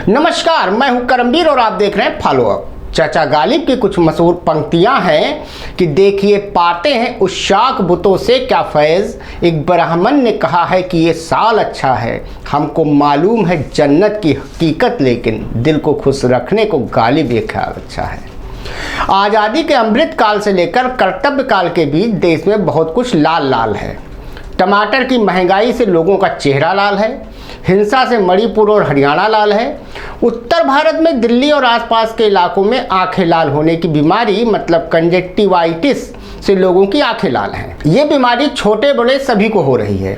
नमस्कार, मैं हूं करमवीर और आप देख रहे हैं फॉलो अप। चाचा गालिब की कुछ मशहूर पंक्तियां हैं कि देखिए पाते हैं उस शाक बुतों से क्या फैज़, एक ब्राह्मण ने कहा है कि ये साल अच्छा है, हमको मालूम है जन्नत की हकीकत, लेकिन दिल को खुश रखने को गालिब ये ख्याल अच्छा है। आज़ादी के अमृत काल से लेकर कर्तव्य काल के बीच देश में बहुत कुछ लाल लाल है। टमाटर की महंगाई से लोगों का चेहरा लाल है, हिंसा से मणिपुर और हरियाणा लाल है, उत्तर भारत में दिल्ली और आसपास के इलाकों में आंखें लाल होने की बीमारी मतलब कंजक्टिवाइटिस से लोगों की आंखें लाल हैं। ये बीमारी छोटे बड़े सभी को हो रही है।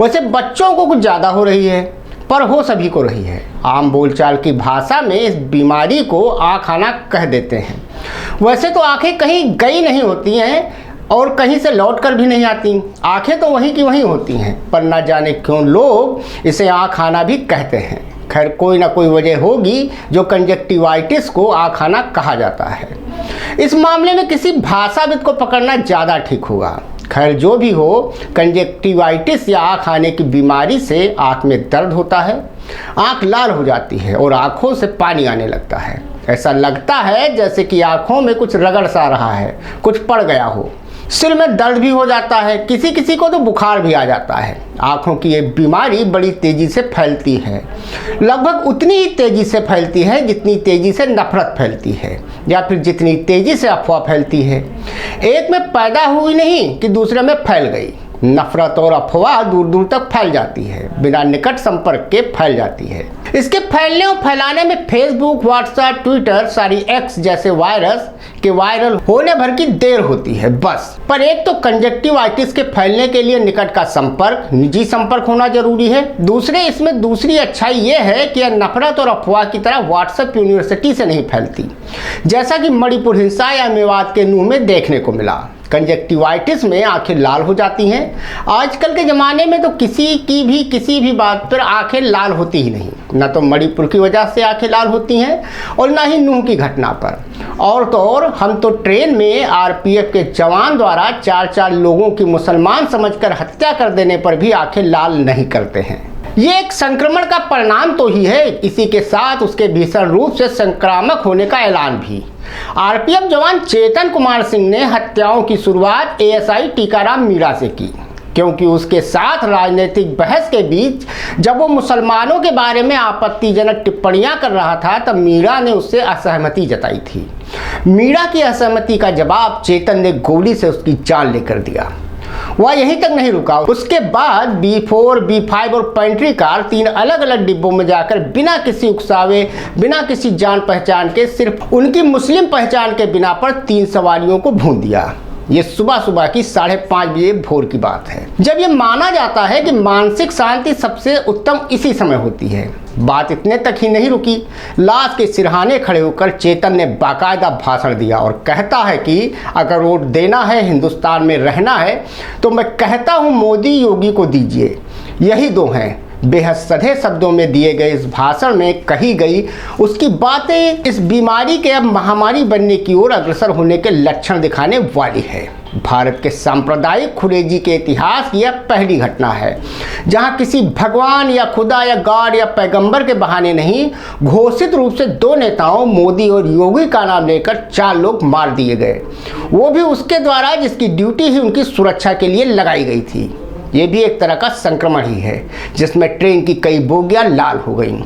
वैसे बच्चों को कुछ ज़्यादा हो रही है, पर हो सभी को रही है। आम बोलचाल की भाषा में इस बीमारी को आँख आना कह देते हैं। वैसे तो आंखें कहीं गई नहीं होती हैं और कहीं से लौट कर भी नहीं आती, आंखें तो वहीं की वहीं होती हैं, पर ना जाने क्यों लोग इसे आँख आना भी कहते हैं। खैर कोई ना कोई वजह होगी जो कंजक्टिवाइटिस को आँख आना कहा जाता है। इस मामले में किसी भाषाविद को पकड़ना ज़्यादा ठीक होगा। खैर जो भी हो, कंजक्टिवाइटिस या आँख आने की बीमारी से आँख में दर्द होता है, आँख लाल हो जाती है और आँखों से पानी आने लगता है। ऐसा लगता है जैसे कि आँखों में कुछ रगड़ सा रहा है, कुछ पड़ गया हो। सिर में दर्द भी हो जाता है, किसी किसी को तो बुखार भी आ जाता है। आँखों की ये बीमारी बड़ी तेज़ी से फैलती है, लगभग उतनी ही तेज़ी से फैलती है जितनी तेज़ी से नफरत फैलती है, या फिर जितनी तेज़ी से अफवाह फैलती है। एक में पैदा हुई नहीं कि दूसरे में फैल गई। नफरत और अफवाह दूर दूर तक फैल जाती है, बिना निकट संपर्क के फैल जाती है। इसके फैलने और फैलाने में फेसबुक, व्हाट्सएप, ट्विटर, सारी एक्स जैसे वायरस के वायरल होने भर की देर होती है बस। पर एक तो कंजक्टिवाइटिस के फैलने के लिए निकट का संपर्क, निजी संपर्क होना जरूरी है। दूसरे इसमें दूसरी अच्छाई ये है कि यह नफरत और अफवाह की तरह व्हाट्सएप यूनिवर्सिटी से नहीं फैलती, जैसा कि मणिपुर हिंसा या मेवात के नूह में देखने को मिला। कंजक्टिवाइटिस में आंखें लाल हो जाती हैं। आजकल के ज़माने में तो किसी भी बात पर आंखें लाल होती ही नहीं। ना तो मणिपुर की वजह से आंखें लाल होती हैं और ना ही नूह की घटना पर। और तो और हम तो ट्रेन में आरपीएफ के जवान द्वारा 4 लोगों की मुसलमान समझकर हत्या कर देने पर भी आंखें लाल नहीं करते हैं। ये एक संक्रमण का परिणाम तो ही है, इसी के साथ उसके भीषण रूप से संक्रामक होने का ऐलान भी। आरपीएफ जवान चेतन कुमार सिंह ने हत्याओं की शुरुआत एएसआई टीकाराम मीणा से की, क्योंकि उसके साथ राजनीतिक बहस के बीच जब वो मुसलमानों के बारे में आपत्तिजनक टिप्पणियां कर रहा था तब मीणा ने उससे असहमति जताई थी। मीणा की असहमति का जवाब चेतन ने गोली से उसकी जान लेकर दिया। वह यहीं तक नहीं रुका, उसके बाद B4, B5 और पेंट्री कार 3 अलग अलग डिब्बों में जाकर बिना किसी उकसावे, बिना किसी जान पहचान के, सिर्फ उनकी मुस्लिम पहचान के बिना पर 3 सवारियों को भून दिया। ये सुबह की 5:30 बजे भोर की बात है, जब ये माना जाता है कि मानसिक शांति सबसे उत्तम इसी समय होती है। बात इतने तक ही नहीं रुकी, लाश के सिरहाने खड़े होकर चेतन ने बाकायदा भाषण दिया और कहता है कि अगर वोट देना है, हिंदुस्तान में रहना है, तो मैं कहता हूँ मोदी योगी को दीजिए। यही दो हैं। बेहद सधे शब्दों में दिए गए इस भाषण में कही गई उसकी बातें इस बीमारी के अब महामारी बनने की ओर अग्रसर होने के लक्षण दिखाने वाली है। भारत के सांप्रदायिक खुरेजी के इतिहास की यह पहली घटना है जहां किसी भगवान या खुदा या गॉड या पैगंबर के बहाने नहीं, घोषित रूप से 2 नेताओं मोदी और योगी का नाम लेकर 4 लोग मार दिए गए, वो भी उसके द्वारा जिसकी ड्यूटी ही उनकी सुरक्षा के लिए लगाई गई थी। ये भी एक तरह का संक्रमण ही है जिसमें ट्रेन की कई बोगियां लाल हो गईं।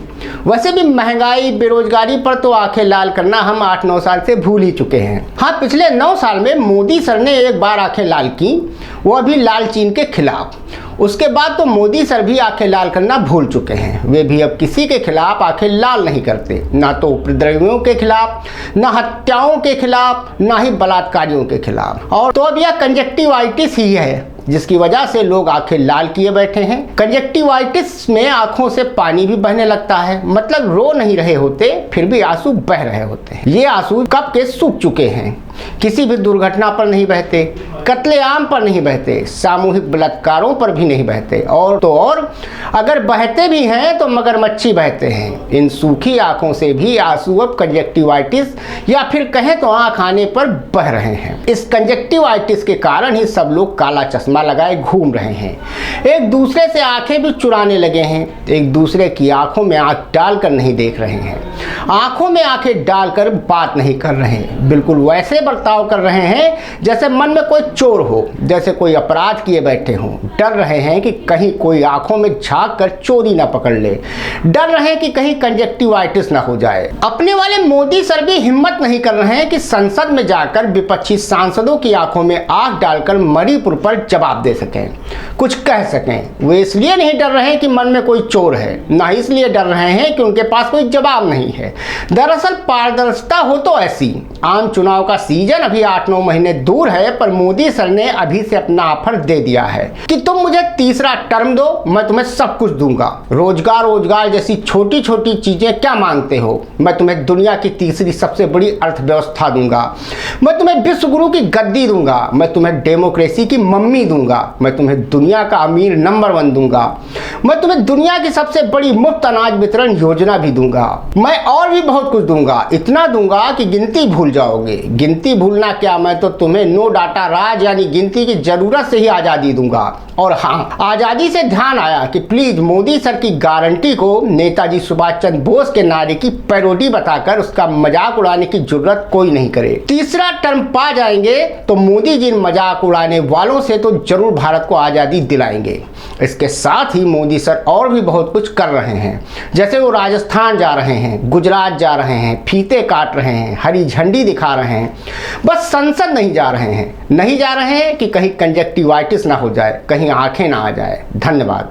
वैसे भी महंगाई, बेरोजगारी पर तो आंखें लाल करना हम 8-9 साल से भूल ही चुके हैं। हाँ, पिछले 9 साल में मोदी सर ने एक बार आंखें लाल की, वो भी लाल चीन के खिलाफ। उसके बाद तो मोदी सर भी आंखें लाल करना भूल चुके हैं। वे भी अब किसी के खिलाफ आंखें लाल नहीं करते, ना तो उपद्रवियों के खिलाफ, ना हत्याओं के खिलाफ, ना ही बलात्कारियों के खिलाफ। और तो अब यह कंजक्टिवाइटिस ही है जिसकी वजह से लोग आंखें लाल किए बैठे हैं। कंजक्टिवाइटिस में आंखों से पानी भी बहने लगता है, मतलब रो नहीं रहे होते फिर भी आंसू बह रहे होते हैं। ये आंसू कब के सूख चुके हैं। किसी भी दुर्घटना पर नहीं बहते, कत्लेआम पर नहीं बहते, सामूहिक बलात्कारों पर भी नहीं बहते, और तो और अगर बहते भी हैं तो मगरमच्छी बहते हैं। इन सूखी आंखों से भी आंसू अब कंजक्टिवाइटिस या फिर कहें तो आंख आने पर बह रहे हैं। इस कंजक्टिवाइटिस के कारण ही सब लोग काला चश्मा लगाए घूम रहे हैं, एक दूसरे से आंखें भी चुराने लगे हैं, एक दूसरे की आंखों में आंख डालकर नहीं देख रहे हैं, आंखों में आंखें डालकर बात नहीं कर रहे हैं, बिल्कुल वैसे बर्ताव कर रहे हैं जैसे मन में कोई चोर हो, जैसे कोई अपराध किए बैठे हों। डर रहे हैं कि कहीं कोई आंखों में झांक कर चोरी ना पकड़ ले, डर रहे हैं कि कहीं कंजक्टिवाइटिस ना हो जाए। अपने वाले मोदी सर भी हिम्मत नहीं कर रहे हैं कि संसद में जाकर विपक्षी सांसदों की आंखों में आंख डालकर मणिपुर पर जवाब दे सकें, कुछ कह सकें। वे इसलिए नहीं डर रहे हैं कि मन में कोई चोर है, ना इसलिए डर रहे हैं कि उनके पास कोई जवाब नहीं है। दरअसल पारदर्शिता हो तो ऐसी। आम चुनाव का सीजन अभी 8-9 महीने दूर है, पर मोदी सर ने अभी से अपना ऑफर दे दिया है कि तुम मुझे तीसरा टर्म दो, मैं तुम्हें सब कुछ दूंगा। रोजगार जैसी छोटी छोटी चीजें क्या मांगते हो, मैं तुम्हें दुनिया की तीसरी सबसे बड़ी अर्थव्यवस्था दूंगा, मैं तुम्हें विश्व गुरु की गद्दी दूंगा, मैं तुम्हें डेमोक्रेसी की मम्मी दूंगा, मैं तुम्हें दुनिया का अमीर नंबर 1 दूंगा, मैं तुम्हें दुनिया की सबसे बड़ी मुफ्त अनाज वितरण योजना भी दूंगा, मैं और भी बहुत कुछ दूंगा। इतना दूंगा कि गिनती भूल जाओगे। गिनती भूलना क्या, मैं तो तुम्हें नो डाटा राज यानी गिनती की जरूरत से ही आजादी दूंगा। और हाँ, आजादी से ध्यान आया कि प्लीज मोदी सर की गारंटी को नेताजी सुभाष चंद्र बोस के नारे की पैरोडी बताकर उसका मजाक उड़ाने की जरूरत कोई नहीं करे। तीसरा टर्म पा जाएंगे तो मोदी जी मजाक उड़ाने वालों से तो जरूर भारत को आजादी दिलाएंगे। इसके साथ ही मोदी सर और भी बहुत कुछ कर रहे हैं, जैसे वो राजस्थान जा रहे हैं, गुजरात जा रहे हैं, फीते काट रहे हैं, हरी झंडी दिखा रहे हैं। बस संसद नहीं जा रहे हैं कि कहीं कंजक्टिवाइटिस ना हो जाए, कहीं आंखें ना आ जाए। धन्यवाद।